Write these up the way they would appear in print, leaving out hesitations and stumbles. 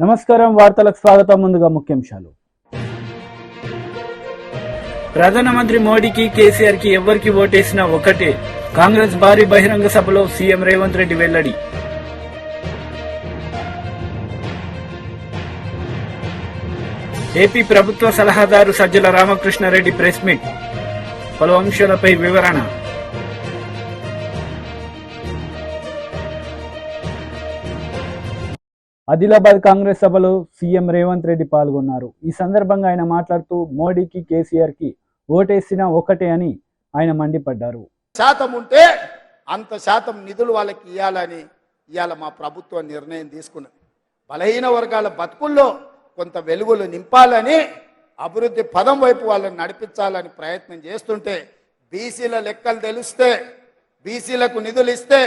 నమస్కారం వార్తలకు స్వాగతం. ముందుగా ముఖ్యాంశాలు. ప్రధానమంత్రి మోడీకి కేసీఆర్ కి ఎవరికి ఓటేసినా ఒకటే. కాంగ్రెస్ భారీ బహిరంగ సభలో సీఎం రేవంత్ రెడ్డి వెల్లడి. ఏపీ ప్రభుత్వ సలహాదారు సజ్జల రామకృష్ణారెడ్డి ప్రెస్ మీట్. పలు అంశాలపై వివరణ. ఆదిలాబాద్ కాంగ్రెస్ సభలో సీఎం రేవంత్ రెడ్డి పాల్గొన్నారు. ఈ సందర్భంగా ఆయన మాట్లాడుతూ మోడీకి కేసీఆర్ కి ఓటేసినా ఒకటే అని ఆయన మండిపడ్డారు. శాతం ఉంటే అంత శాతం నిధులు వాళ్ళకి ఇవ్వాలని ఇవాళ మా ప్రభుత్వం నిర్ణయం తీసుకున్నది. బలహీన వర్గాల బతుకుల్లో కొంత వెలుగులు నింపాలని, అభివృద్ధి పదం వైపు వాళ్ళని నడిపించాలని ప్రయత్నం చేస్తుంటే, బీసీల లెక్కలు తెలిస్తే, బీసీలకు నిధులు ఇస్తే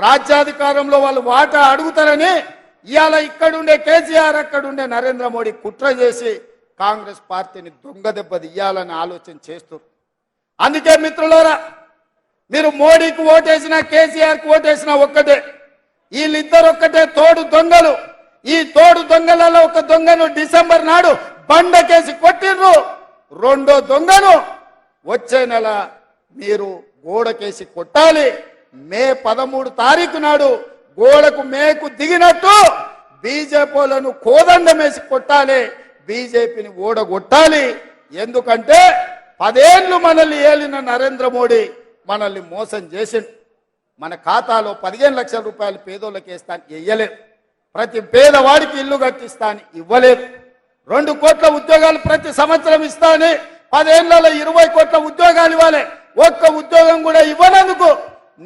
రాజ్యాధికారంలో వాళ్ళు వాటా అడుగుతారని ఇవాళ ఇక్కడుండే కేసీఆర్, అక్కడుండే నరేంద్ర మోడీ కుట్ర చేసి కాంగ్రెస్ పార్టీని దొంగ దెబ్బ తీయాలని ఆలోచన చేస్తారు. అందుకే మిత్రులారా, మీరు మోడీకి ఓటేసినా కేసీఆర్కి ఓటేసినా ఒక్కటే. వీళ్ళిద్దరు ఒక్కటే తోడు దొంగలు. ఈ తోడు దొంగలలో ఒక దొంగను డిసెంబర్ నాడు బండకేసి కొట్టిర్రు. రెండో దొంగను వచ్చే నెల మీరు గోడకేసి కొట్టాలి. మే 13 తారీఖు నాడు గోడకు మేకు దిగినట్టు బీజేపీలను కోదండమేసి కొట్టాలి. బీజేపీని ఓడగొట్టాలి. ఎందుకంటే 10 ఏళ్ళు మనల్ని ఏలిన నరేంద్ర మోడీ మనల్ని మోసం చేసిండు. మన ఖాతాలో 15 లక్షల రూపాయలు పేదోళ్ళకి వేస్తాను ఇవ్వలేదు. ప్రతి పేదవాడికి ఇల్లు కట్టిస్తాను ఇవ్వలేదు. 2 కోట్ల ఉద్యోగాలు ప్రతి సంవత్సరం ఇస్తాను. 10 ఏళ్లలో 20 కోట్ల ఉద్యోగాలు ఇవ్వాలి. ఒక్క ఉద్యోగం కూడా ఇవ్వనందుకు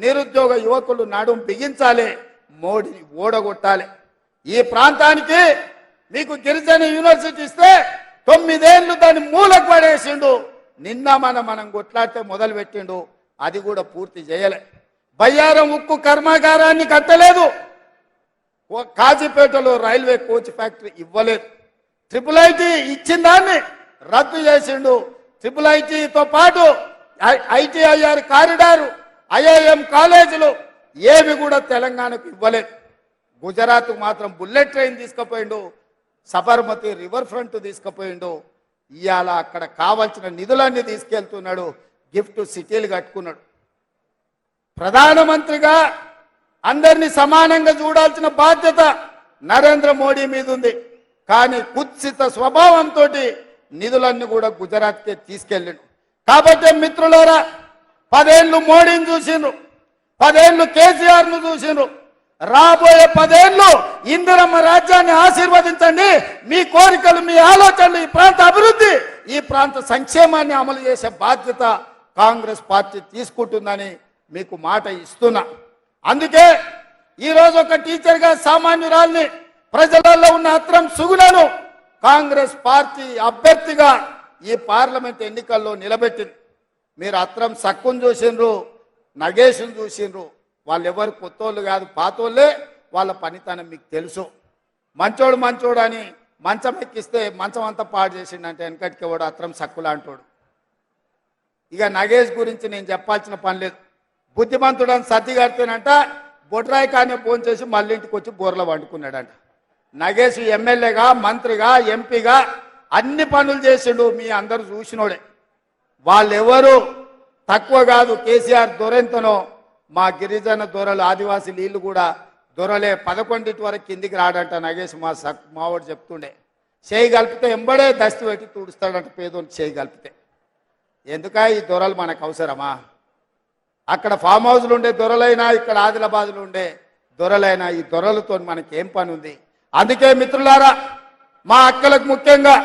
నిరుద్యోగ యువకులు నడుం బిగించాలి. మోడీని ఓడగొట్టాలి. ఈ ప్రాంతానికి మీకు గిరిజన యూనివర్సిటీ ఇస్తే 9 ఏళ్ళు దాన్ని మూలకు పడేసిండు. నిన్న మనం కొట్లాడితే మొదలు పెట్టిండు. అది కూడా పూర్తి చేయలే. బయ్యారం ఉక్కు కర్మాగారాన్ని కట్టలేదు. కాజీపేటలో రైల్వే కోచ్ ఫ్యాక్టరీ ఇవ్వలేదు. ట్రిపుల్ ఐటీ ఇచ్చిన దాన్ని రద్దు చేసిండు. ట్రిపుల్ ఐటీతో పాటు ఐటీఐఆర్ కారిడారు, ఐఐఎం కాలేజీలు ఏవి కూడా తెలంగాణకు ఇవ్వలేదు. గుజరాత్ మాత్రం బుల్లెట్ ట్రైన్ తీసుకుపోయిండు. సబర్మతి రివర్ ఫ్రంట్ తీసుకుపోయిండు. ఇవాళ అక్కడ కావాల్సిన నిధులన్నీ తీసుకెళ్తున్నాడు. గిఫ్ట్ సిటీలు కట్టుకున్నాడు. ప్రధానమంత్రిగా అందరినీ సమానంగా చూడాల్సిన బాధ్యత నరేంద్ర మోడీ మీద ఉంది. కానీ కుత్సిత స్వభావంతో నిధులన్నీ కూడా గుజరాత్కే తీసుకెళ్ళిండు. కాబట్టి మిత్రులారా, 10 ఏళ్ళు మోడీని చూసిండ్రు, 10 ఏళ్ళు కేసీఆర్ను చూసిండ్రు. రాబోయే 10 ఏళ్ళు ఇందిరమ్మ రాజ్యాన్ని ఆశీర్వదించండి. మీ కోరికలు, మీ ఆలోచనలు, ఈ ప్రాంత అభివృద్ధి, ఈ ప్రాంత సంక్షేమాన్ని అమలు చేసే బాధ్యత కాంగ్రెస్ పార్టీ తీసుకుంటుందని మీకు మాట ఇస్తున్నా. అందుకే ఈరోజు ఒక టీచర్గా సామాన్యురాల్ని, ప్రజలలో ఉన్న అత్రం సుగుణను కాంగ్రెస్ పార్టీ అభ్యర్థిగా ఈ పార్లమెంట్ ఎన్నికల్లో నిలబెట్టింది. మీరు అత్రం సక్కును చూసిండ్రు, నగేష్ను చూసిండ్రు. వాళ్ళు ఎవరు కొత్తోళ్ళు కాదు, పాతోళ్ళే. వాళ్ళ పనితనం మీకు తెలుసు. మంచోడు అని మంచం ఎక్కిస్తే మంచం అంతా పాడు చేసిండంటే వెనకటికి వాడు అత్రం సక్కులా అంటాడు. ఇక నగేష్ గురించి నేను చెప్పాల్సిన పని లేదు. బుద్ధిమంతుడని సర్ది కడితేనంట బొడ్రాయి కానీ ఫోన్ చేసి మళ్ళీ ఇంటికి వచ్చి బోర్లో వండుకున్నాడంట. నగేష్ ఎమ్మెల్యేగా, మంత్రిగా, ఎంపీగా అన్ని పనులు చేసిండు. మీ అందరూ చూసినోడే. వాళ్ళెవరు తక్కువ కాదు. కేసీఆర్ దొరెంతనో మా గిరిజన దొరలు, ఆదివాసీ నీళ్ళు కూడా దొరలే. 11 వరకు కిందికి రాడంట నగేష్. మావాడు చెప్తుండే. చేయి కలిపితే ఎంబడే దస్తి పెట్టి తుడుస్తాడంట పేదోళ్ళు చేయి కలిపితే. ఎందుక ఈ దొరలు మనకు అవసరమా? అక్కడ ఫామ్ హౌస్లు ఉండే దొరలైనా, ఇక్కడ ఆదిలాబాద్లో ఉండే దొరలైనా, ఈ దొరలతో మనకేం పని ఉంది? అందుకే మిత్రులారా, మా అక్కలకు ముఖ్యంగా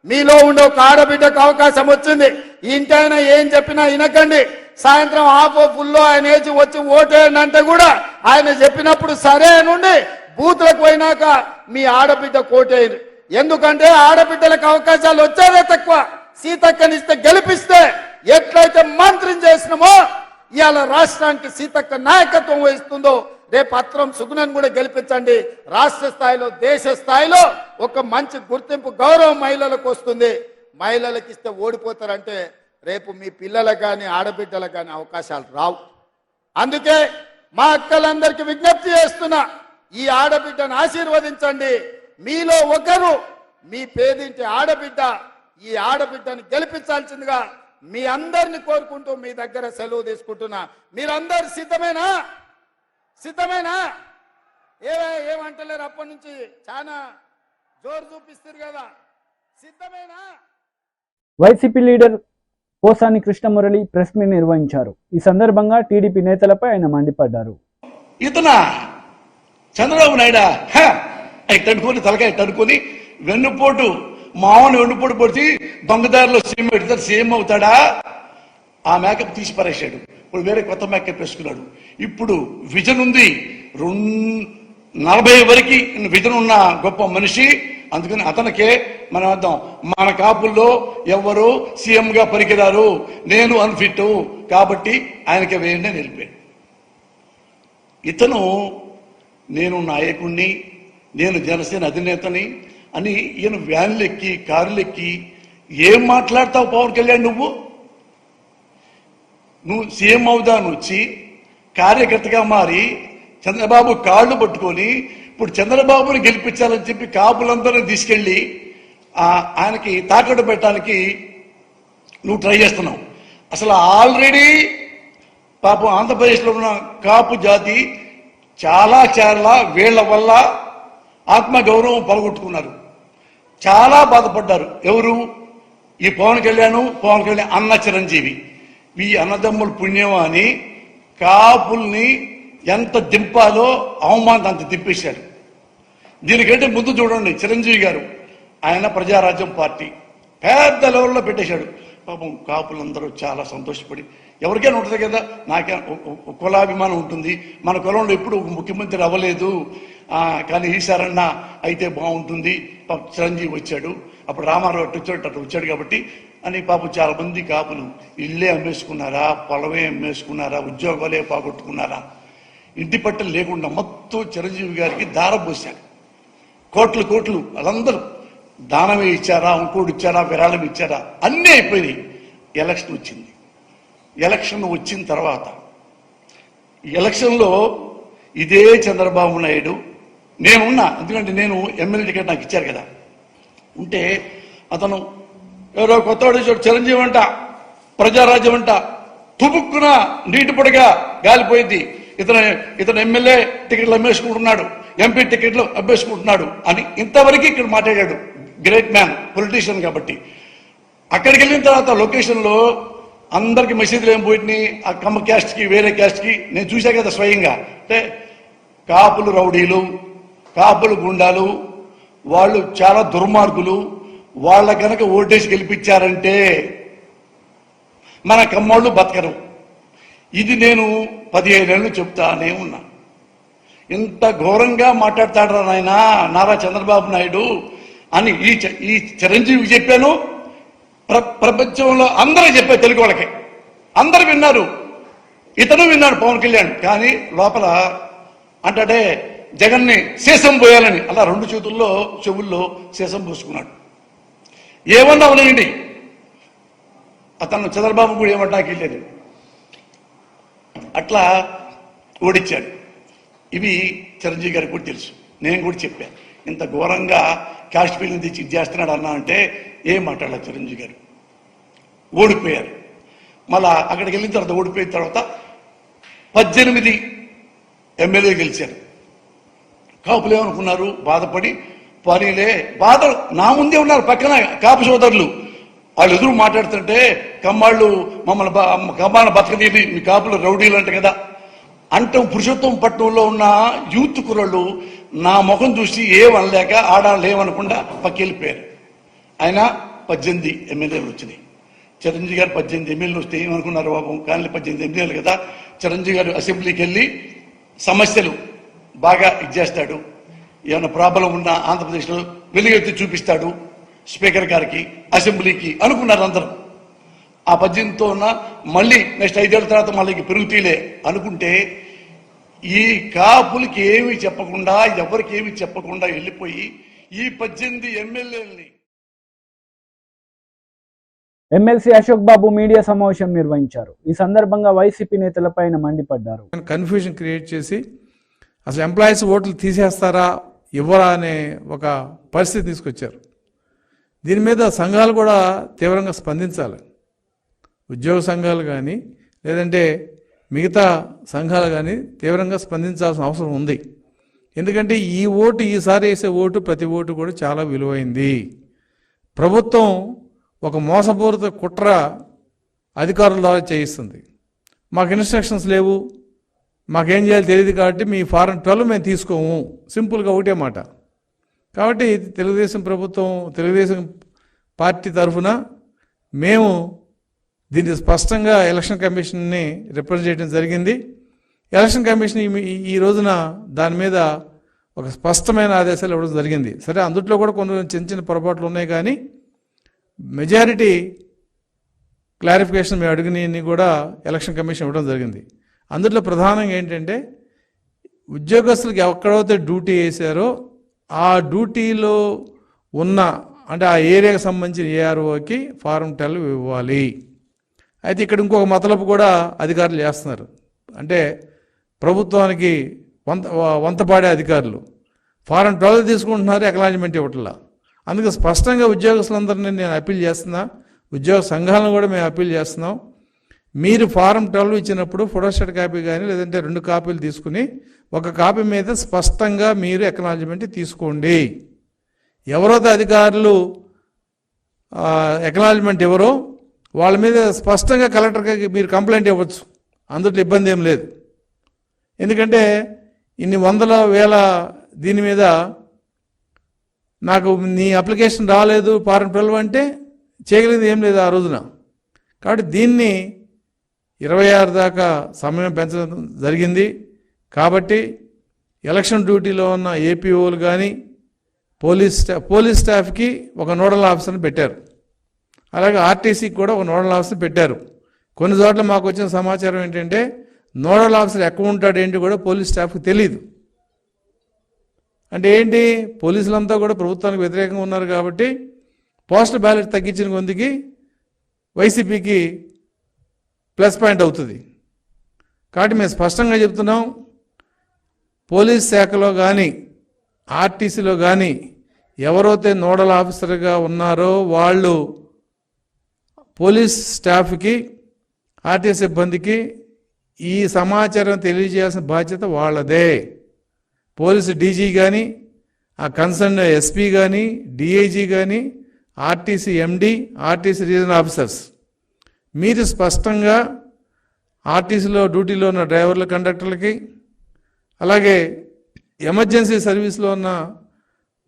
మీలో ఉండే ఒక ఆడబిడ్డకు అవకాశం వచ్చింది. ఇంటైనా ఏం చెప్పినా వినకండి. సాయంత్రం హాఫ్ ఫుల్లో ఆయన వేసి వచ్చి ఓటేయండి అంటే కూడా ఆయన చెప్పినప్పుడు సరే నుండి బూత్లకు పోయినాక మీ ఆడబిడ్డ కోటేయండి. ఎందుకంటే ఆడబిడ్డలకు అవకాశాలు వచ్చేదే తక్కువ. సీతక్కనిస్తే గెలిపిస్తే ఎట్లయితే మంత్రిని చేసినామో ఇవాళ రాష్ట్రానికి సీతక్క నాయకత్వం వహిస్తుందో రేపు అత్రం సుగుణను కూడా గెలిపించండి. రాష్ట్ర స్థాయిలో, దేశ స్థాయిలో ఒక మంచి గుర్తింపు, గౌరవం మహిళలకు వస్తుంది. మహిళలకు ఇస్తే ఓడిపోతారంటే రేపు మీ పిల్లలకు కానీ ఆడబిడ్డలకు కానీ అవకాశాలు రావు. అందుకే మా అక్కలందరికీ విజ్ఞప్తి చేస్తున్నా, ఈ ఆడబిడ్డను ఆశీర్వదించండి. మీలో ఒకరు మీ పేదింటి ఆడబిడ్డ. ఈ ఆడబిడ్డని గెలిపించాల్సిందిగా మీ అందరిని కోరుకుంటూ మీ దగ్గర సెలవు తీసుకుంటున్నా. మీరందరు సిద్ధమేనా? సిద్ధమేనా? ఏమంటలేరు? అప్పటి నుంచి చాలా జోరు చూపిస్తారు కదా. సిద్ధమేనా? YCP leader Posani Krishna Murali press meet నిర్వహించారు. ఈ సందర్భంగా టీడీపీ నేతలపై ఆయన మండిపడ్డారు. ఇతనా చంద్రబాబు నాయుడా ఇట్టనుకొని తలకాయ ఇట్టనుకొని వెన్నుపోటు మామూలు వెన్నుపోటు పొడిచి దొంగదారిలో సీఎం పెడతారు. సీఎం అవుతాడా? ఆ మేకప్ తీసి పరేశాడు. ఇప్పుడు వేరే కొత్త మేకప్ వేసుకున్నాడు. ఇప్పుడు విజన్ ఉంది, 40 వరకు విజన్ ఉన్న గొప్ప మనిషి. అందుకని అతనికే మనం అర్థం, మన కాపుల్లో ఎవరు సీఎం గా పనికిరారు, నేను అన్ఫిట్ కాబట్టి ఆయనకే వేయండి అని వెళ్ళిపోయాడు. ఇతను నేను నాయకుణ్ణి, నేను జనసేన అధినేతని అని ఈయన వ్యాన్లు ఎక్కి కారులు ఎక్కి ఏం మాట్లాడతావు పవన్ కళ్యాణ్? నువ్వు సీఎం అవుదాను వచ్చి కార్యకర్తగా మారి చంద్రబాబు కాళ్ళు పట్టుకొని ఇప్పుడు చంద్రబాబుని గెలిపించాలని చెప్పి కాపులందరినీ తీసుకెళ్లి ఆయనకి తాకట్టు పెట్టడానికి నువ్వు ట్రై చేస్తున్నావు. అసలు ఆల్రెడీ పాపం ఆంధ్రప్రదేశ్లో ఉన్న కాపు జాతి చాలా వీళ్ల వల్ల ఆత్మగౌరవం పోగొట్టుకున్నారు, చాలా బాధపడ్డారు. ఎవరు? ఈ పవన్ కళ్యాణ్ అన్న చిరంజీవి. ఈ అన్నదమ్ముల పుణ్యం అని కాపుల్ని ఎంత దింపాలో అవమానం అంత దింపేశాడు. దీనికంటే ముందు చూడండి, చిరంజీవి గారు ఆయన ప్రజారాజ్యం పార్టీ పెద్ద లెవెల్లో పెట్టేశాడు. పాపం కాపులందరూ చాలా సంతోషపడి, ఎవరికైనా ఉంటుంది కదా, నాకే కులాభిమానం ఉంటుంది, మన కులంలో ఎప్పుడు ముఖ్యమంత్రి అవ్వలేదు కానీ ఈసారన్నా అయితే బాగుంటుంది. చిరంజీవి వచ్చాడు, అప్పుడు రామారావు అటు వచ్చాడు కాబట్టి అని పాపం చాలా మంది కాపులు ఇల్లే అమ్మేసుకున్నారా, పొలమే అమ్మేసుకున్నారా, ఉద్యోగాలే పోగొట్టుకున్నారా, ఇంటి పట్టలు లేకుండా మొత్తం చిరంజీవి గారికి దారపోశాడు. కోట్లు వాళ్ళందరూ దానమే ఇచ్చారా, ఇంకోటి ఇచ్చారా, విరాళం ఇచ్చారా, అన్నీ అయిపోయినాయి. ఎలక్షన్ వచ్చింది. ఎలక్షన్ వచ్చిన తర్వాత ఎలక్షన్లో ఇదే చంద్రబాబు నాయుడు నేనున్నా, ఎందుకంటే నేను ఎమ్మెల్యే టికెట్ నాకు ఇచ్చారు కదా, ఉంటే అతను ఎవరో కొత్తవాడు చిరంజీవి అంట, ప్రజారాజ్యం అంట, తుపుక్కున నీటి పొడిగా గాలిపోయింది, ఇతను ఎమ్మెల్యే టికెట్లు అమ్మేసుకుంటున్నాడు, ఎంపీ టికెట్లు అమ్మేసుకుంటున్నాడు అని ఇంతవరకు ఇక్కడ మాట్లాడాడు. గ్రేట్ మ్యాన్, పొలిటీషియన్ కాబట్టి. అక్కడికి వెళ్ళిన తర్వాత లొకేషన్లో అందరికి మసీదులు ఏం పోయినాయి, ఆ కమ్మ క్యాస్ట్కి వేరే క్యాస్ట్కి నేను చూసా కదా స్వయంగా. అంటే కాపులు రౌడీలు, కాపులు గుండాలు, వాళ్ళు చాలా దుర్మార్గులు, వాళ్ళ కనుక ఓటేసి గెలిపించారంటే మన కమ్మోళ్ళు బతకరు. ఇది నేను 15 ఏళ్ళు చెప్తానే ఉన్నా. ఇంత ఘోరంగా మాట్లాడతాడు నాయన నారా చంద్రబాబు నాయుడు అని ఈ చిరంజీవికి చెప్పాను, ప్రపంచంలో అందరూ చెప్పారు, తెలుగు వాళ్ళకి అందరు విన్నారు, ఇతను విన్నాడు పవన్ కళ్యాణ్. కానీ లోపల అంటాడే జగన్ని శేషం పోయాలని అలా 2 చేతుల్లో చెవుల్లో శేషం పోసుకున్నాడు. ఏమన్నా ఉన్నాయండి, అతను చంద్రబాబు కూడా ఏమంటాకి లేదు, అట్లా ఓడించాడు. ఇవి చిరంజీవి గారికి కూడా తెలుసు, నేను కూడా చెప్పాను. ఇంత ఘోరంగా క్యాస్ట్ ఫీలింగ్ తెచ్చి ఇది చేస్తున్నాడు అన్నా అంటే ఏం మాట్లాడలేదు. చిరంజీవి గారు ఓడిపోయారు. మళ్ళా అక్కడికి వెళ్ళిన తర్వాత ఓడిపోయిన తర్వాత 18 ఎమ్మెల్యే గెలిచారు. కాపులు ఏమనుకున్నారు, బాధపడి పనిలే బాధ నా ముందే ఉన్నారు పక్కన కాపు సోదరులు, వాళ్ళు ఎదురు మాట్లాడుతుంటే కమ్మాళ్ళు కమ్మాళ్ళ బతకనీది మీ కాపులు రౌడీలు అంట కదా అంటాం. పురుషోత్తం పట్టణంలో ఉన్న యూత్ కుర్రళ్ళు నా ముఖం చూసి ఏమనలేక ఆడాళ్ళు ఏమనకుండా పక్కెళ్ళిపోయారు. ఆయన 18 ఎమ్మెల్యేలు వచ్చినాయి. చిరంజీవి గారు 18 ఎమ్మెల్యేలు వస్తే ఏమనుకున్నారు బాబు, కానీ 18 ఎమ్మెల్యేలు కదా. చిరంజీవి గారు అసెంబ్లీకి వెళ్ళి సమస్యలు బాగా ఇచ్చేస్తాడు, ఏమైనా ప్రాబ్లం ఉన్నా ఆంధ్రప్రదేశ్లో వెలుగెత్తి చూపిస్తాడు స్పీకర్ గారికి, అసెంబ్లీకి అనుకున్నారు అందరూ. ఆ 18తో ఉన్న మళ్ళీ నెక్స్ట్ 5 ఏళ్ల తర్వాత మళ్ళీ పెరుగుతీలే అనుకుంటే ఈ కాపులకి ఏమి చెప్పకుండా, ఎవరికి ఏమి చెప్పకుండా వెళ్ళిపోయి ఈ 18 ఎమ్మెల్యేలని. ఎమ్మెల్సీ అశోక్ బాబు మీడియా సమావేశం నిర్వహించారు. ఈ సందర్భంగా వైసీపీ నేతలపై ఆయన మండిపడ్డారు. కన్ఫ్యూజన్ క్రియేట్ చేసి అసలు ఎంప్లాయీస్ ఓట్లు తీసేస్తారా, ఇవ్వరా అనే ఒక పరిస్థితి తీసుకొచ్చారు. దీని మీద సంఘాలు కూడా తీవ్రంగా స్పందించాలి. ఉద్యోగ సంఘాలు కానీ లేదంటే మిగతా సంఘాలు కానీ తీవ్రంగా స్పందించాల్సిన అవసరం ఉంది. ఎందుకంటే ఈ ఓటు, ఈసారి వేసే ఓటు, ప్రతి ఓటు కూడా చాలా విలువైంది. ప్రభుత్వం ఒక మోసపూరిత కుట్ర అధికారుల ద్వారా చేయిస్తుంది. మాకు ఇన్స్ట్రక్షన్స్ లేవు, మాకేం చేయాలో తెలియదు కాబట్టి మీ ఫారం 12 మేము తీసుకోము, సింపుల్గా ఒకటే మాట. కాబట్టి తెలుగుదేశం ప్రభుత్వం, తెలుగుదేశం పార్టీ తరఫున మేము దీన్ని స్పష్టంగా ఎలక్షన్ కమిషన్ని రిప్రజెంట్ చేయడం జరిగింది. ఎలక్షన్ కమిషన్ ఈ రోజున దాని మీద ఒక స్పష్టమైన ఆదేశాలు ఇవ్వడం జరిగింది. సరే, అందుట్లో కూడా కొన్ని చిన్న చిన్న పొరపాట్లు ఉన్నాయి, కానీ మెజారిటీ క్లారిఫికేషన్ మేము అడిగినవి కూడా ఎలక్షన్ కమిషన్ ఇవ్వడం జరిగింది. అందులో ప్రధానంగా ఏంటంటే, ఉద్యోగస్తులకు ఎక్కడైతే డ్యూటీ వేశారో ఆ డ్యూటీలో ఉన్న, అంటే ఆ ఏరియాకి సంబంధించిన ఏఆర్ఓకి ఫారం 12 ఇవ్వాలి. అయితే ఇక్కడ ఇంకొక మతలబు కూడా అధికారులు చేస్తున్నారు. అంటే ప్రభుత్వానికి వంతపాడే అధికారులు ఫారం 12 తీసుకుంటున్నారు, అక్నాలెడ్జ్మెంట్ ఇవ్వట్లా. అందుకే స్పష్టంగా ఉద్యోగస్తులందరినీ నేను అప్పీల్ చేస్తున్నా, ఉద్యోగ సంఘాలను కూడా మేము అప్పీల్ చేస్తున్నాం. మీరు ఫారం 12 ఇచ్చినప్పుడు ఫోటోస్టాట్ కాపీ కానీ లేదంటే 2 కాపీలు తీసుకుని ఒక కాపీ మీద స్పష్టంగా మీరు అక్నాలెడ్జ్మెంట్ తీసుకోండి. ఎవరైతే అధికారులు అక్నాలెడ్జ్మెంట్ ఎవరో వాళ్ళ మీద స్పష్టంగా కలెక్టర్కి మీరు కంప్లైంట్ ఇవ్వచ్చు, అందులో ఇబ్బంది ఏం లేదు. ఎందుకంటే ఇన్ని వందల వేల దీని మీద నాకు నీ అప్లికేషన్ రాలేదు ఫారం 12 అంటే చేయగలిగింది ఏం లేదు ఆ రోజున. కాబట్టి దీన్ని 26 దాకా సమయం పెంచడం జరిగింది. కాబట్టి ఎలక్షన్ డ్యూటీలో ఉన్న ఏపీఓలు కానీ పోలీస్ స్టాఫ్కి ఒక నోడల్ ఆఫీసర్ని పెట్టారు. అలాగే ఆర్టీసీకి కూడా ఒక నోడల్ ఆఫీసర్ పెట్టారు. కొన్ని చోట్ల మాకు వచ్చిన సమాచారం ఏంటంటే, నోడల్ ఆఫీసర్ ఎక్కడ ఉంటాడు ఏంటి కూడా పోలీస్ స్టాఫ్కి తెలియదు. అంటే ఏంటి, పోలీసులంతా కూడా ప్రభుత్వానికి వ్యతిరేకంగా ఉన్నారు కాబట్టి పోస్టల్ బ్యాలెట్ తగ్గించిన కొందికి వైసీపీకి ప్లస్ పాయింట్ అవుతుంది. కాబట్టి మేము స్పష్టంగా చెప్తున్నాం, పోలీస్ శాఖలో కానీ ఆర్టీసీలో కానీ ఎవరైతే నోడల్ ఆఫీసర్గా ఉన్నారో వాళ్ళు పోలీస్ స్టాఫ్కి, ఆర్టీసీ సిబ్బందికి ఈ సమాచారం తెలియజేయాల్సిన బాధ్యత వాళ్ళదే. పోలీసు డీజీ కానీ, ఆ కన్సర్న్ ఎస్పీ కానీ, డిఐజీ కానీ, ఆర్టీసీ ఎండి, ఆర్టీసీ రీజనల్ ఆఫీసర్స్ మీరు స్పష్టంగా ఆర్టీసీలో డ్యూటీలో ఉన్న డ్రైవర్ల, కండక్టర్లకి, అలాగే ఎమర్జెన్సీ సర్వీస్లో ఉన్న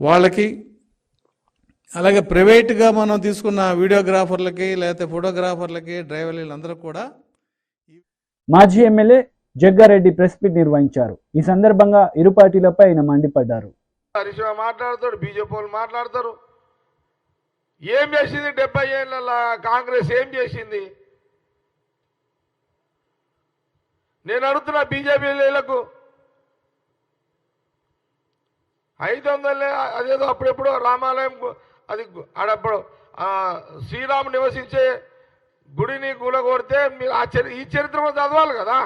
వాళ్ళకి, అలాగే ప్రైవేట్గా మనం తీసుకున్న వీడియోగ్రాఫర్లకి లేకపోతే ఫోటోగ్రాఫర్లకి, డ్రైవర్లందరూ కూడా. మాజీ ఎమ్మెల్యే జగ్గారెడ్డి ప్రెస్ మీట్ నిర్వహించారు. ఈ సందర్భంగా ఇరు పార్టీలపై ఆయన మండిపడ్డారు. హరీష్ మాట్లాడతాడు, బీజేపీ వాళ్ళు మాట్లాడతారు. ఏం చేసింది 70 ఏళ్ళ కాంగ్రెస్? ఏం చేసింది? నేను అడుగుతున్నా బీజేపీలకు 500 అదేదో అప్పుడెప్పుడు రామాలయం అది ఆడప్పుడు శ్రీరాము నివసించే గుడిని కూలగొడితే మీరు ఈ చరిత్ర కూడా చదవాలి కదా.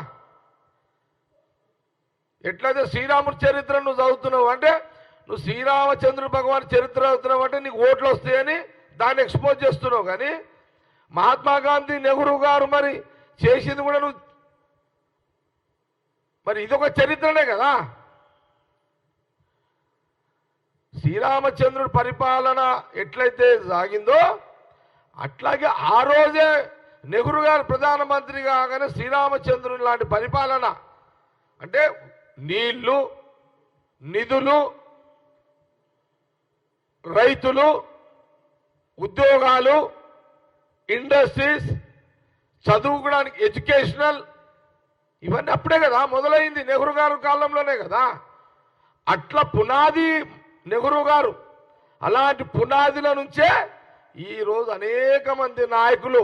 ఎట్లయితే శ్రీరాముడి చరిత్ర నువ్వు చదువుతున్నావు అంటే, నువ్వు శ్రీరామచంద్రుడు భగవాన్ చరిత్ర చదువుతున్నావు అంటే నీకు ఓట్లు వస్తాయని దాన్ని ఎక్స్పోజ్ చేస్తున్నావు. కానీ మహాత్మా గాంధీ, నెహ్రూ గారు మరి చేసింది కూడా నువ్వు, మరి ఇదొక చరిత్రనే కదా. శ్రీరామచంద్రుడి పరిపాలన ఎట్లయితే సాగిందో అట్లాగే ఆ రోజే నెహ్రూ గారు ప్రధానమంత్రి కాగానే శ్రీరామచంద్రుని లాంటి పరిపాలన అంటే నీళ్లు, నిధులు, రైతులు, ఉద్యోగాలు, ఇండస్ట్రీస్, చదువుకోవడానికి ఎడ్యుకేషనల్, ఇవన్నీ అప్పుడే కదా మొదలైంది, నెహ్రూ గారు కాలంలోనే కదా. అట్లా పునాది నెహ్రూ గారు, అలాంటి పునాదిల నుంచే ఈరోజు అనేక మంది నాయకులు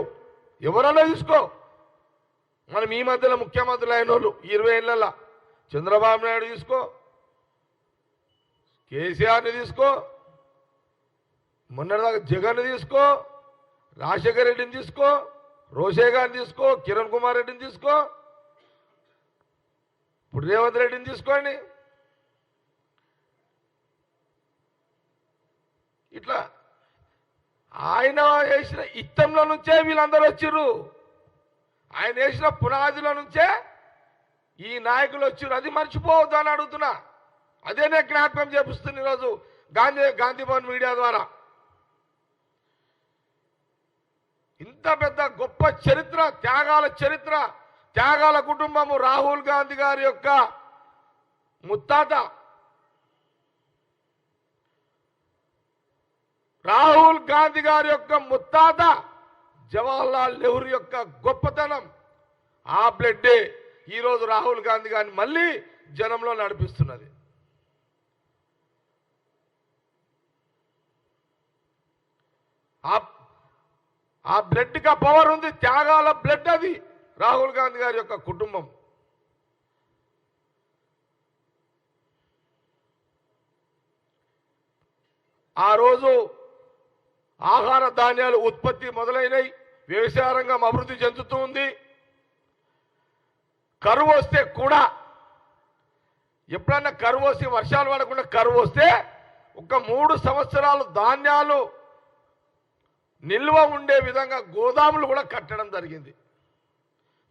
ఎవరన్నా తీసుకో, మనం ఈ మధ్యలో ముఖ్యమంత్రులు అయిన వాళ్ళు 20 ఏళ్ళ చంద్రబాబు నాయుడు తీసుకో, కేసీఆర్ని తీసుకో, మొన్నటిదాకా జగన్ తీసుకో, రాజశేఖర్ రెడ్డిని తీసుకో, రోషే గారిని తీసుకో, కిరణ్ కుమార్ రెడ్డిని తీసుకో, ఇప్పుడు రేవంత్ రెడ్డిని తీసుకోండి. ఇట్లా ఆయన వేసిన ఇత్తంలో నుంచే వీళ్ళందరూ వచ్చిర్రు. ఆయన వేసిన పునాదిలో నుంచే ఈ నాయకులు వచ్చిర్రు. అది మర్చిపోవద్దు అని అడుగుతున్నా. అదే నేను జ్ఞాపకం చేపిస్తున్నా ఈరోజు గాంధీ భవన్ మీడియా ద్వారా. ఇంత పెద్ద గొప్ప చరిత్ర, త్యాగాల కుటుంబము రాహుల్ గాంధీ గారి యొక్క ముత్తాత. రాహుల్ గాంధీ గారి యొక్క ముత్తాత జవహర్లాల్ నెహ్రూ యొక్క గొప్పతనం, ఆ బ్లడ్డే ఈరోజు రాహుల్ గాంధీ గారిని మళ్ళీ జనంలో నడిపిస్తున్నది. ఆ బ్లడ్కి ఆ పవర్ ఉంది, త్యాగాల బ్లడ్ అది రాహుల్ గాంధీ గారి యొక్క కుటుంబం. ఆ రోజు ఆహార ధాన్యాలు ఉత్పత్తి మొదలైనవి, వ్యవసాయ రంగం అభివృద్ధి చెందుతూ ఉంది. కరువు వస్తే కూడా, ఎప్పుడన్నా కరువు వస్తే, వర్షాలు పడకుండా కరువు వస్తే ఒక 3 సంవత్సరాలు ధాన్యాలు నిల్వ ఉండే విధంగా గోదాములు కూడా కట్టడం జరిగింది.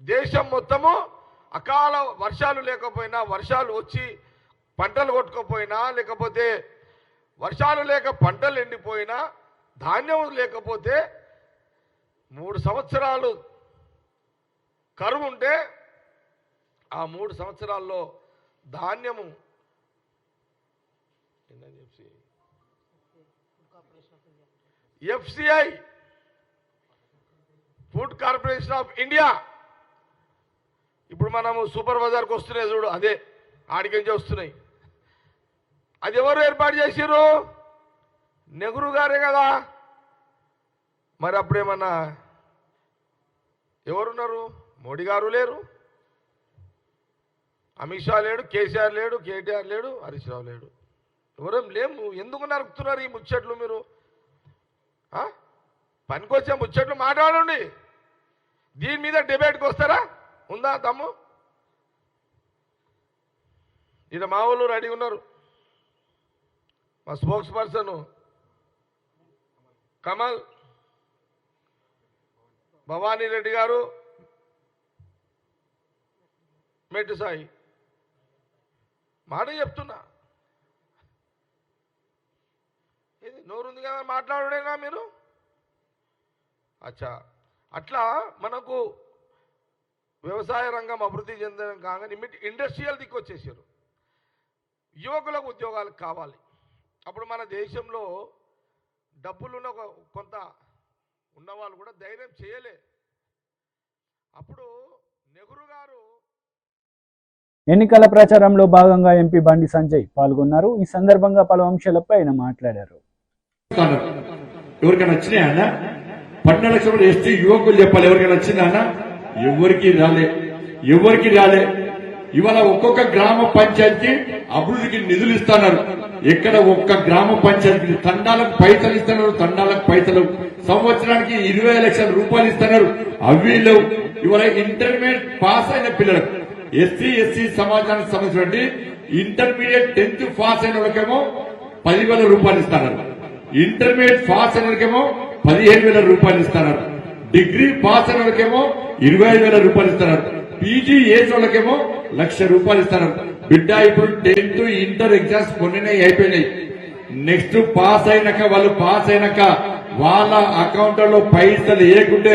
దేశం మొత్తము అకాల వర్షాలు లేకపోయినా, వర్షాలు వచ్చి పంటలు కొట్టుకోపోయినా, లేకపోతే వర్షాలు లేక పంటలు ఎండిపోయినా, ధాన్యం లేకపోతే 3 సంవత్సరాలు కరువు ఉంటే ఆ 3 సంవత్సరాల్లో ధాన్యము FCI food corporation of India, ఇప్పుడు మనము సూపర్ బజార్కి వస్తున్నాయి చూడు, అదే ఆడికించి వస్తున్నాయి. అది ఎవరు ఏర్పాటు చేసిర్రు? నెహ్రూ గారే కదా. మరి అప్పుడేమన్నా ఎవరున్నారు? మోడీ గారు లేరు, అమిత్ షా లేడు, కేసీఆర్ లేడు, కేటీఆర్ లేడు, హరీష్ రావు లేడు, ఎవరేం లేము. ఎందుకు నరుకుతున్నారు ఈ ముచ్చట్లు? మీరు పనికొచ్చే ముచ్చట్లు మాట్లాడండి. దీని మీద డిబేట్కి వస్తారా? ఉందా తమ్ము? ఈయన మా వాళ్ళు రెడీ ఉన్నారు. మా స్పోక్స్ పర్సన్ కమల్, భవానీ రెడ్డి గారు, మెట్టు సాయి. మాట చెప్తున్నా, ఇది నోరుంది కదా మాట్లాడేనా మీరు? అచ్చా, అట్లా మనకు వ్యవసాయ రంగం అభివృద్ధి చెందడం కాగానే ఇండస్ట్రియల్ దిక్కు వచ్చేసారు. యువకులకు ఉద్యోగాలు కావాలి. అప్పుడు మన దేశంలో డబ్బులున్న కొంత ఉన్నవాళ్ళు కూడా ధైర్యం చేయలే. అప్పుడు నెహ్రూ గారు ఎన్నికల ప్రచారంలో భాగంగా ఎంపీ బండి సంజయ్ పాల్గొన్నారు. ఈ సందర్భంగా పలు అంశాలపై ఆయన మాట్లాడారు. ఎవరికైనా వచ్చినాయా అన్న? 12 లక్షలు ఎస్టీ యువకులు చెప్పాలి. ఎవరికైనా వచ్చిందా అన్న? ఎవరికి రాలే. ఇవాళ ఒక్కొక్క గ్రామ పంచాయతీ అభివృద్ధికి నిధులు ఇస్తున్నారు. ఎక్కడ ఒక్క గ్రామ పంచాయతీకి తండాలకు పైసలు ఇస్తున్నారు. తండాలకు పైసలు సంవత్సరానికి 20 లక్షల రూపాయలు ఇస్తున్నారు. అవి లేవు. ఇవాళ ఇంటర్మీడియట్ పాస్ అయిన పిల్లలకు, ఎస్సీ సమాజానికి సంబంధించిన ఇంటర్మీడియట్ 10th పాస్ అయిన వాళ్ళకేమో 10,000 రూపాయలు ఇస్తున్నారు. ఇంటర్మీడియట్ పాస్ అయిన వాళ్ళకేమో 15,000 రూపాయలు ఇస్తున్నారు. డిగ్రీ పాస్ అయిన వాళ్ళకేమో 25,000 రూపాయలు ఇస్తున్నారు. పీజీ ఏజ్ వాళ్ళకేమో 1,00,000 రూపాయలు ఇస్తున్నారు. బిడ్డ ఇప్పుడు 10th ఇంటర్ ఎగ్జామ్స్ మొన్ననే అయిపోయినాయి. నెక్స్ట్ పాస్ అయినాక వాళ్ళ అకౌంట్లలో పైసలు వేయకుంటే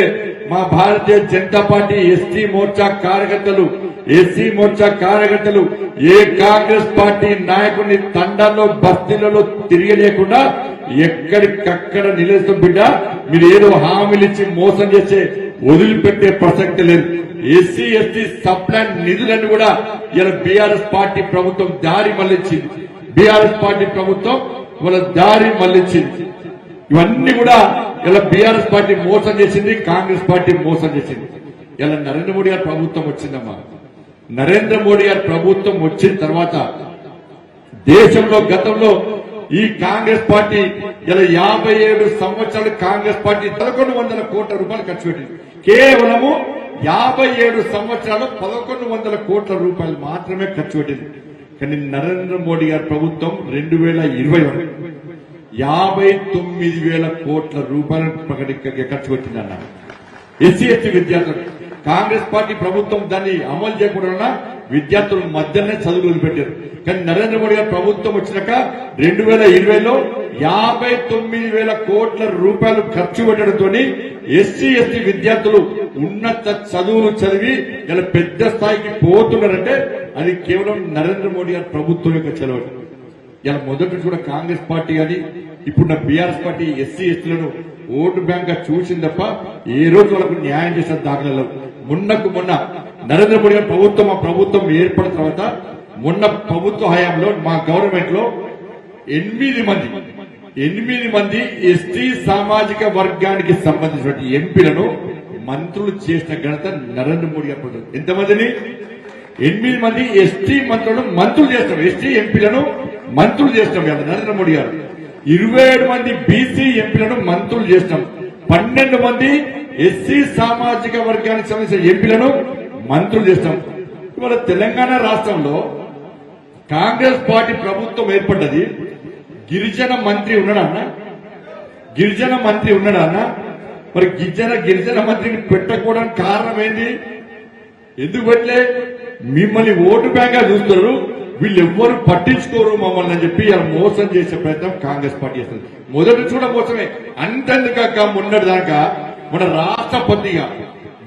మా భారతీయ జనతా పార్టీ ఎస్సీ మోర్చా కార్యకర్తలు ఏ కాంగ్రెస్ పార్టీ నాయకుడిని తండాల్లో బస్తీలలో తిరగలేకుండా ఎక్కడికక్కడ నిలుస్తాం. బిడ్డ, మీరు ఏదో హామీలు ఇచ్చి మోసం చేసే వదిలిపెట్టే ప్రసక్తి లేదు. ఎస్సీ ఎస్టీ సప్లాన్ నిధులను కూడా ఇలా బీఆర్ఎస్ పార్టీ ప్రభుత్వం దారి మళ్లించింది. ఇవన్నీ కూడా ఇలా బీఆర్ఎస్ పార్టీ మోసం చేసింది, కాంగ్రెస్ పార్టీ మోసం చేసింది. ఇలా నరేంద్ర మోడీ గారి ప్రభుత్వం వచ్చిందమ్మా. నరేంద్ర మోడీ గారి ప్రభుత్వం వచ్చిన తర్వాత దేశంలో గతంలో ఈ కాంగ్రెస్ పార్టీ ఇలా 57 సంవత్సరాలు కాంగ్రెస్ పార్టీ 1,100 కోట్ల రూపాయలు ఖర్చు పెట్టింది. కేవలము 57 సంవత్సరాలు 1,100 కోట్ల రూపాయలు మాత్రమే ఖర్చు పెట్టింది. కానీ నరేంద్ర మోడీ గారి ప్రభుత్వం 2020 59,000 కోట్ల రూపాయలు ఖర్చు పెట్టిందన్నారు. ఎస్సీ ఎస్టీ విద్యార్థులు కాంగ్రెస్ పార్టీ ప్రభుత్వం దాన్ని అమలు చేయకుండా విద్యార్థుల మధ్యనే చదువులు పెట్టారు. కానీ నరేంద్ర మోడీ గారి ప్రభుత్వం వచ్చినాక 2020లో 59,000 కోట్ల రూపాయలు ఖర్చు పెట్టడంతో ఎస్సీ ఎస్టీ విద్యార్థులు ఉన్నత చదువులు చదివి ఇలా పెద్ద స్థాయికి పోతున్నారంటే అది కేవలం నరేంద్ర మోడీ గారి ప్రభుత్వం యొక్క చలవ. ఇలా మొదటి కూడా కాంగ్రెస్ పార్టీ కానీ ఇప్పుడు బీఆర్ఎస్ పార్టీ ఎస్సీ ఎస్టీలను ఓటు బ్యాంక్ గా చూసింది తప్ప ఏ రోజు వాళ్ళకు న్యాయం చేసిన దాఖలలో. మొన్న నరేంద్ర మోడీ గారి ప్రభుత్వం ఆ ప్రభుత్వం ఏర్పడిన తర్వాత మొన్న ప్రభుత్వ హయాంలో మా గవర్నమెంట్ లో 8 మంది ఎస్టీ సామాజిక వర్గానికి సంబంధించిన ఎంపీలను మంత్రులు చేసిన ఘనత నరేంద్ర మోడీ గారి ప్రభుత్వం. ఎంతమందిని? 8 మంది ఎస్టీ మంత్రులను మంత్రులు చేస్తాం, ఎస్టీ ఎంపీలను మంత్రులు చేస్తాం నరేంద్ర మోడీ గారు. 27 మంది బీసీ ఎంపీలను మంత్రులు చేస్తాం. 12 మంది ఎస్సీ సామాజిక వర్గానికి సంబంధించిన ఎంపీలను మంత్రులు చేస్తాం. ఇవాళ తెలంగాణ రాష్ట్రంలో కాంగ్రెస్ పార్టీ ప్రభుత్వం ఏర్పడ్డది. గిరిజన మంత్రి ఉన్నాడన్న? గిరిజన మంత్రి ఉన్నాడన్న? మరి గిరిజన మంత్రిని పెట్టకపోవడానికి కారణం ఏంటి? ఎందుకు పెట్టలే? మిమ్మల్ని ఓటు బ్యాంక్ గా చూస్తారు, వీళ్ళెవ్వరు పట్టించుకోరు మమ్మల్ని అని చెప్పి ఇలా మోసం చేసే ప్రయత్నం కాంగ్రెస్ పార్టీ చేస్తుంది. మొదటి కూడా మోసమే. అంతెందుక మొన్నటి దాకా మన రాష్ట్రపతిగా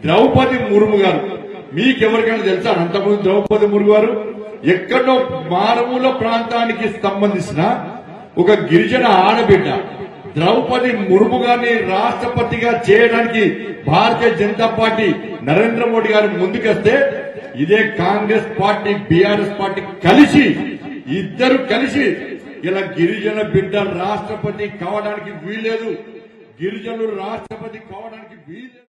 ద్రౌపది ముర్ము గారు, మీకెవరికైనా తెలుసా? అంతకుముందు ద్రౌపది ముర్ము గారు ఎక్కడో మారుమూల ప్రాంతానికి సంబంధించిన ఒక గిరిజన ఆడబిడ్డ ద్రౌపది ముర్ము గారిని రాష్ట్రపతిగా చేయడానికి భారతీయ జనతా పార్టీ నరేంద్ర మోడీ గారు ముందుకొస్తే ఇదే కాంగ్రెస్ పార్టీ బీఆర్ఎస్ పార్టీ ఇద్దరు కలిసి ఇలా గిరిజన బిడ్డ రాష్ట్రపతి కావడానికి వీల్లేదు, గిరిజనులు రాష్ట్రపతి కావడానికి వీల్లేదు.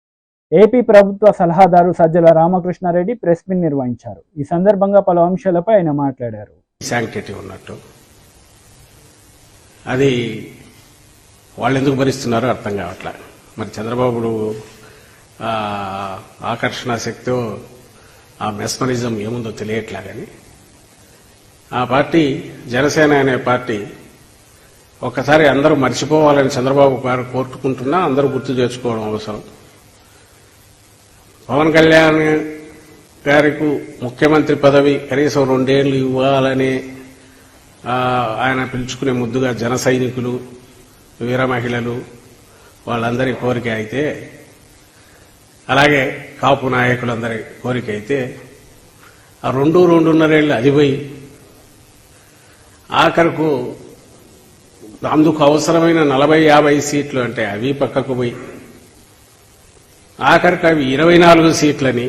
ఏపీ ప్రభుత్వ సలహాదారు సజ్జల రామకృష్ణారెడ్డి ప్రెస్ మీట్ నిర్వహించారు. ఈ సందర్భంగా పలు అంశాలపై ఆయన మాట్లాడారు. శాంక్టిటీ ఉన్నట్టు అది వాళ్ళు ఎందుకు భరిస్తున్నారో అర్థం కావట్లే. మరి చంద్రబాబు ఆకర్షణ శక్తితో ఆ మెస్మరిజం ఏముందో తెలియట్లే. కానీ ఆ పార్టీ జనసేన అనే పార్టీ ఒక్కసారి అందరూ మర్చిపోవాలని చంద్రబాబు గారు కోరుకుంటున్నా అందరూ గుర్తు తెచ్చుకోవడం అవసరం. పవన్ కళ్యాణ్ గారికి ముఖ్యమంత్రి పదవి కనీసం 2 ఏళ్లు ఇవ్వాలని ఆయన పిలుచుకునే ముద్దుగా జన సైనికులు, వీర మహిళలు వాళ్ళందరి కోరిక అయితే, అలాగే కాపు నాయకులందరి కోరిక అయితే ఆ 2.5 ఏళ్ళు అది పోయి ఆఖరకు అందుకు అవసరమైన 40-50 సీట్లు అంటే అవి పక్కకు పోయి ఆఖరికి అవి 24 సీట్లని,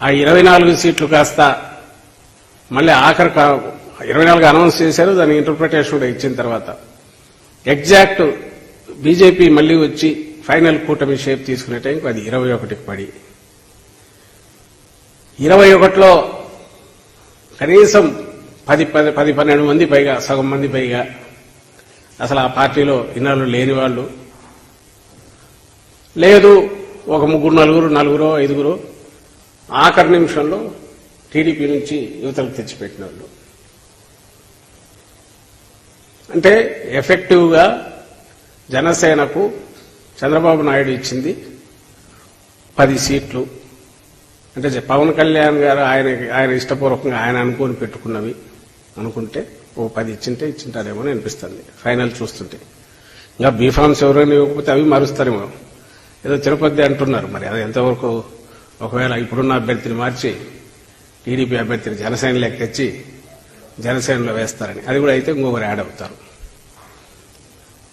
ఆ 24 సీట్లు కాస్త మళ్ళీ ఆఖరికి 24 అనౌన్స్ చేశారు. దాని ఇంటర్ప్రిటేషన్ కూడా ఇచ్చిన తర్వాత ఎగ్జాక్ట్ బీజేపీ మళ్లీ వచ్చి ఫైనల్ కూటమి షేప్ తీసుకునే టైంకి అది 21కి పడి 21లో కనీసం 10-12 మంది పైగా, సగం మంది పైగా అసలు ఆ పార్టీలో ఇన్నాళ్ళు లేని వాళ్ళు లేదు. ఒక 3-4, 5 ఆఖరి నిమిషంలో టీడీపీ నుంచి యువతలకు తెచ్చిపెట్టిన వాళ్ళు. అంటే ఎఫెక్టివ్ గా జనసేనకు చంద్రబాబు నాయుడు ఇచ్చింది 10 సీట్లు. అంటే పవన్ కళ్యాణ్ గారు ఆయన ఇష్టపూర్వకంగా ఆయన అనుకుని పెట్టుకున్నవి అనుకుంటే 10 ఇచ్చింటారేమో అనిపిస్తుంది ఫైనల్ చూస్తుంటే. ఇంకా బీఫామ్స్ ఎవరైనా ఇవ్వకపోతే అవి మారుస్తారేమో. ఏదో తిరుపతి అంటున్నారు, మరి అది ఎంతవరకు ఒకవేళ ఇప్పుడున్న అభ్యర్థిని మార్చి టీడీపీ అభ్యర్థిని జనసేనలోకి తెచ్చి జనసేనలో వేస్తారని, అది కూడా అయితే ఇంకొకరు యాడ్ అవుతారు.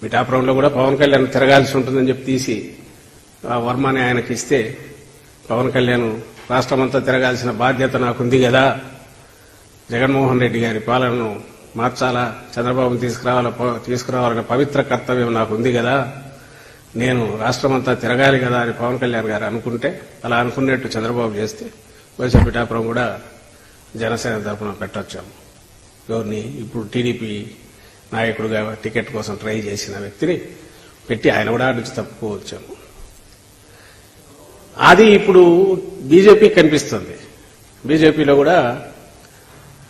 పిఠాపురంలో కూడా పవన్ కళ్యాణ్ తిరగాల్సి ఉంటుందని చెప్పి తీసి వర్మని ఆయనకి ఇస్తే పవన్ కళ్యాణ్ రాష్ట్రమంతా తిరగాల్సిన బాధ్యత నాకుంది కదా, జగన్మోహన్ రెడ్డి గారి పాలనను మార్చాలా, చంద్రబాబును తీసుకురావాలనే పవిత్ర కర్తవ్యం నాకుంది కదా, నేను రాష్ట్రమంతా తిరగాలి కదా అని పవన్ కళ్యాణ్ గారు అనుకుంటే, అలా అనుకున్నట్టు చంద్రబాబు చేస్తే బహుశా పిఠాపురం కూడా జనసేన తరఫున పెట్టొచ్చాము. ఎవరిని ఇప్పుడు టీడీపీ నాయకుడుగా టికెట్ కోసం ట్రై చేసిన వ్యక్తిని పెట్టి ఆయన కూడా నుంచి తప్పుకోవచ్చాము. అది ఇప్పుడు బీజేపీ కనిపిస్తుంది. బీజేపీలో కూడా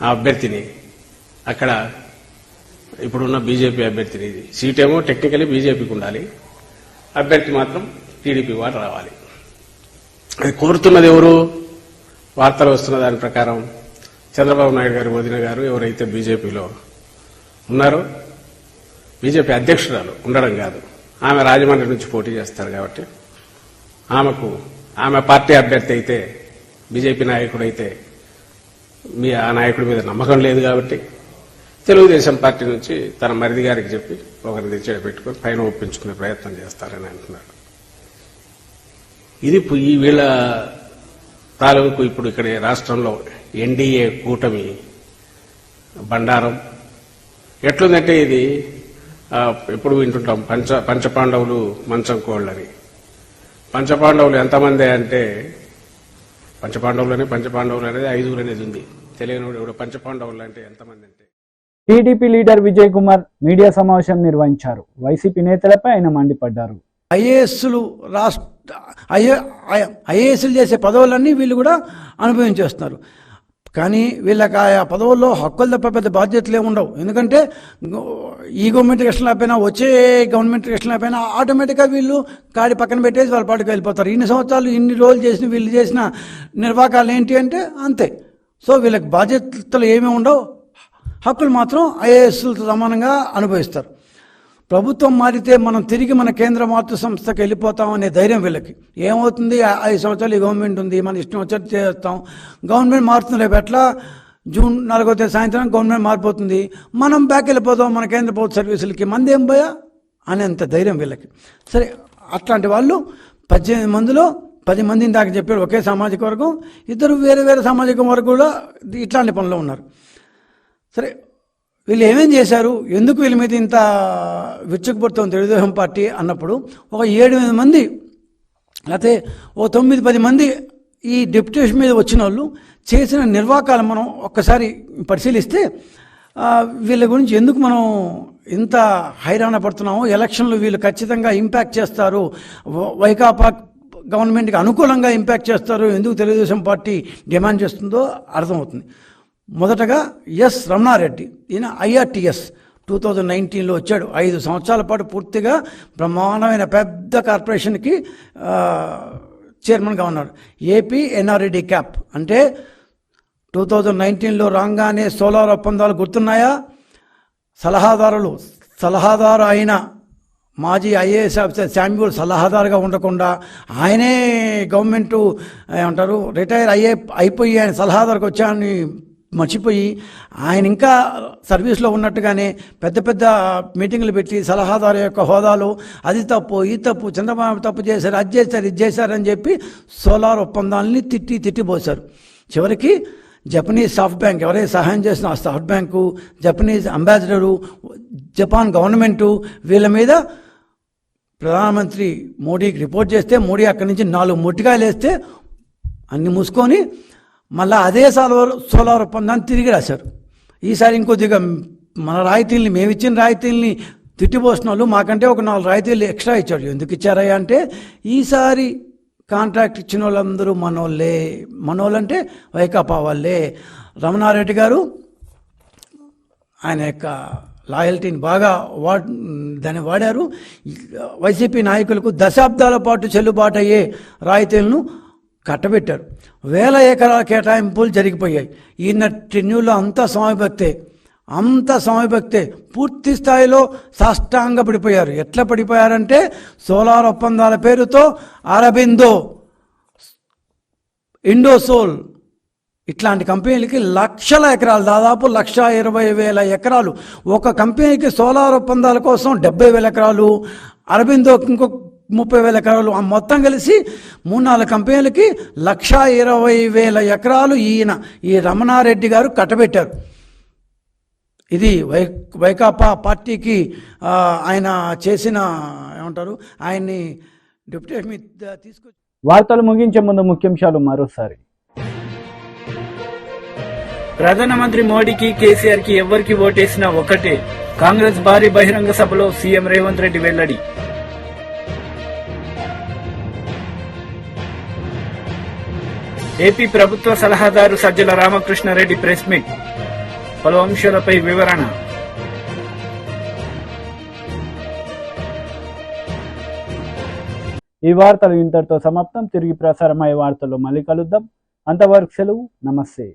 ఆ అభ్యర్థిని అక్కడ ఇప్పుడున్న బీజేపీ అభ్యర్థిని. ఇది సీటేమో టెక్నికలీ బీజేపీకి ఉండాలి, అభ్యర్థి మాత్రం టీడీపీ వారు రావాలి. అది కోరుతున్నది ఎవరు? వార్తలు వస్తున్న దాని ప్రకారం చంద్రబాబు నాయుడు గారు వదిన గారు ఎవరైతే బీజేపీలో ఉన్నారో, బీజేపీ అధ్యక్షురాలు ఉండడం కాదు, ఆమె రాజమండ్రి నుంచి పోటీ చేస్తారు కాబట్టి ఆమె పార్టీ అభ్యర్థి అయితే, బీజేపీ నాయకుడైతే ఆ నాయకుడి మీద నమ్మకం లేదు కాబట్టి తెలుగుదేశం పార్టీ నుంచి తన మరిది గారికి చెప్పి ఒకరిని తెచ్చేట పెట్టుకుని పైన ఒప్పించుకునే ప్రయత్నం చేస్తారని అంటున్నాడు. ఇది ఈ వీళ్ళ తాలూకు ఇప్పుడు ఇక్కడ రాష్ట్రంలో ఎన్డీఏ కూటమి బండారం ఎట్లుందంటే, ఇది ఎప్పుడు వింటుంటాం పంచపాండవులు మంచం కోళ్ళని. పంచపాండవులు ఎంతమంది అంటే, పంచపాండవులు అనేది 5 అనేది ఉంది. తెలియని ఇప్పుడు పంచపాండవులు అంటే ఎంతమంది అంటే. TDP leader Vijay Kumar media సమావేశం నిర్వహించారు. వైసీపీ నేతలపై ఆయన మండిపడ్డారు. ఐఏఎస్లు చేసే పదవులన్నీ వీళ్ళు కూడా అనుభవించేస్తున్నారు. కానీ వీళ్ళకి ఆ పదవుల్లో హక్కులు తప్ప పెద్ద బాధ్యతలు ఏమి ఉండవు. ఎందుకంటే ఈ గవర్నమెంట్ ఇష్టం లేకపోయినా, వచ్చే గవర్నమెంట్ ఇష్టం లేకపోయినా ఆటోమేటిక్గా వీళ్ళు కాడి పక్కన పెట్టేసి వాళ్ళ పాటికి వెళ్ళిపోతారు. ఇన్ని సంవత్సరాలు ఇన్ని రోజులు చేసిన వీళ్ళు చేసిన నిర్వాకాలు ఏంటి అంటే అంతే. సో వీళ్ళకి బాధ్యతలు ఏమీ ఉండవు, హక్కులు మాత్రం ఐఏఎస్లతో సమానంగా అనుభవిస్తారు. ప్రభుత్వం మారితే మనం తిరిగి మన కేంద్ర మాతృ సంస్థకి వెళ్ళిపోతాం అనే ధైర్యం వీళ్ళకి. ఏమవుతుంది, 5 సంవత్సరాలు ఈ గవర్నమెంట్ ఉంది, మన ఇష్టం వచ్చేది చేస్తాం. గవర్నమెంట్ మారుతుంది, రేపు ఎట్లా జూన్ 4వ తేదీ సాయంత్రం గవర్నమెంట్ మారిపోతుంది, మనం బ్యాక్ వెళ్ళిపోతాం మన కేంద్ర ప్రభుత్వ సర్వీసులకి, మంది ఏం పోయా అనేంత ధైర్యం వీళ్ళకి. సరే, అట్లాంటి వాళ్ళు 18 మందిలో 10 మందిని దాకా చెప్పారు ఒకే సామాజిక వర్గం, 2 వేరే వేరే సామాజిక వర్గం కూడా ఇట్లాంటి పనిలో ఉన్నారు. సరే, వీళ్ళు ఏమేం చేశారు, ఎందుకు వీళ్ళ మీద ఇంత విచ్చుకుపడుతుంది తెలుగుదేశం పార్టీ అన్నప్పుడు, ఒక 7-8 మంది లేకపోతే ఓ 9-10 మంది ఈ డిప్యూటేషన్ మీద వచ్చిన వాళ్ళు చేసిన నిర్వాకాలు మనం ఒక్కసారి పరిశీలిస్తే వీళ్ళ గురించి ఎందుకు మనం ఇంత హైరాణ పడుతున్నామో, ఎలక్షన్లు వీళ్ళు ఖచ్చితంగా ఇంపాక్ట్ చేస్తారు, వైకాపా గవర్నమెంట్కి అనుకూలంగా ఇంపాక్ట్ చేస్తారు, ఎందుకు తెలుగుదేశం పార్టీ డిమాండ్ చేస్తుందో అర్థమవుతుంది. మొదటగా ఎస్ రమణారెడ్డి, ఈయన ఐఆర్టీఎస్ 2019లో వచ్చాడు. 5 సంవత్సరాల పాటు పూర్తిగా బ్రహ్మాండమైన పెద్ద కార్పొరేషన్కి చైర్మన్గా ఉన్నాడు. ఏపీ ఎన్ఆర్ఈడి క్యాప్ అంటే 2019లో రాగానే సోలార్ ఒప్పందాలు గుర్తున్నాయా? సలహాదారు అయిన మాజీ ఐఏఎస్ ఆఫీసర్ శామ్యూల్ సలహాదారుగా ఉండకుండా ఆయనే గవర్నమెంటు ఏమంటారు రిటైర్ అయిపోయి ఆయన సలహాదారుకు వచ్చాయని మర్చిపోయి ఆయన ఇంకా సర్వీస్లో ఉన్నట్టుగానే పెద్ద పెద్ద మీటింగులు పెట్టి సలహాదారు యొక్క హోదాలో అది తప్పు ఈ తప్పు, చంద్రబాబు తప్పు చేశారు, అది చేశారు, ఇది చేశారని చెప్పి సోలార్ ఒప్పందాలని తిట్టిపోశారు. చివరికి జపనీస్ సాఫ్ట్ బ్యాంక్ ఎవరైతే సహాయం చేసిన ఆ soft bank, Japanese ambassador, Japan government వీళ్ళ మీద ప్రధానమంత్రి మోడీకి రిపోర్ట్ చేస్తే మోడీ అక్కడి నుంచి 4 మొట్టికాయలు వేస్తే అన్ని మూసుకొని మళ్ళీ అదే సోలార్ ఒప్పందాన్ని తిరిగి రాశారు. ఈసారి ఇంకొద్దిగా మన రాయితీల్ని, మేమిచ్చిన రాయితీల్ని తిట్టిపోసిన వాళ్ళు మాకంటే ఒక 4 రాయితీలు ఎక్స్ట్రా ఇచ్చాడు. ఎందుకు ఇచ్చారయ్యా అంటే, ఈసారి కాంట్రాక్ట్ ఇచ్చిన వాళ్ళందరూ మనోళ్ళంటే వైకాపా వాళ్ళే. రమణారెడ్డి గారు ఆయన యొక్క లాయల్టీని బాగా దాన్ని వాడారు. వైసీపీ నాయకులకు దశాబ్దాల పాటు చెల్లుబాటు అయ్యే రాయితీలను కట్టబెట్టారు. 1000 ఎకరాల కేటాయింపులు జరిగిపోయాయి. ఈయన టెన్యూర్లో అంతా స్వామి భక్తే పూర్తి స్థాయిలో సాష్టాంగ పడిపోయారు. ఎట్లా పడిపోయారంటే, సోలార్ ఒప్పందాల పేరుతో అరబిందో, ఇండోసోల్ ఇట్లాంటి కంపెనీలకి లక్షల ఎకరాలు, దాదాపు 1,20,000 ఎకరాలు, ఒక కంపెనీకి సోలార్ ఒప్పందాల కోసం 70,000 ఎకరాలు, అరబిందోకి ఇంకో 30,000 ఎకరాలు, మొత్తం కలిసి 3-4 కంపెనీలకి 1,20,000 ఎకరాలు ఈ రమణారెడ్డి గారు కట్టబెట్టారు. ఇది వైకాపా పార్టీకి ఆయన చేసిన ఏమంటారు, ఆయన్ని డిప్యూటేషన్ మీద తీసుకొచ్చి. వార్తలు ముగించే ముందు ముఖ్యాంశాలు మరోసారి. ప్రధానమంత్రి మోడీకి, కేసీఆర్ కి ఎవరికి ఓటేసినా ఒకటే. కాంగ్రెస్ భారీ బహిరంగ సభలో సీఎం రేవంత్ రెడ్డి వెల్లడి. ఏపీ ప్రభుత్వ సలహాదారు సజ్జల రామకృష్ణారెడ్డి ప్రెస్ మీట్, పలు అంశాలపై వివరణ. ఈ వార్తలు ఇంతటితో సమాప్తం. తిరిగి ప్రసారమయ్యే వార్తల్లో మళ్ళీ కలుద్దాం. అంతవరకు సెలవు. నమస్తే.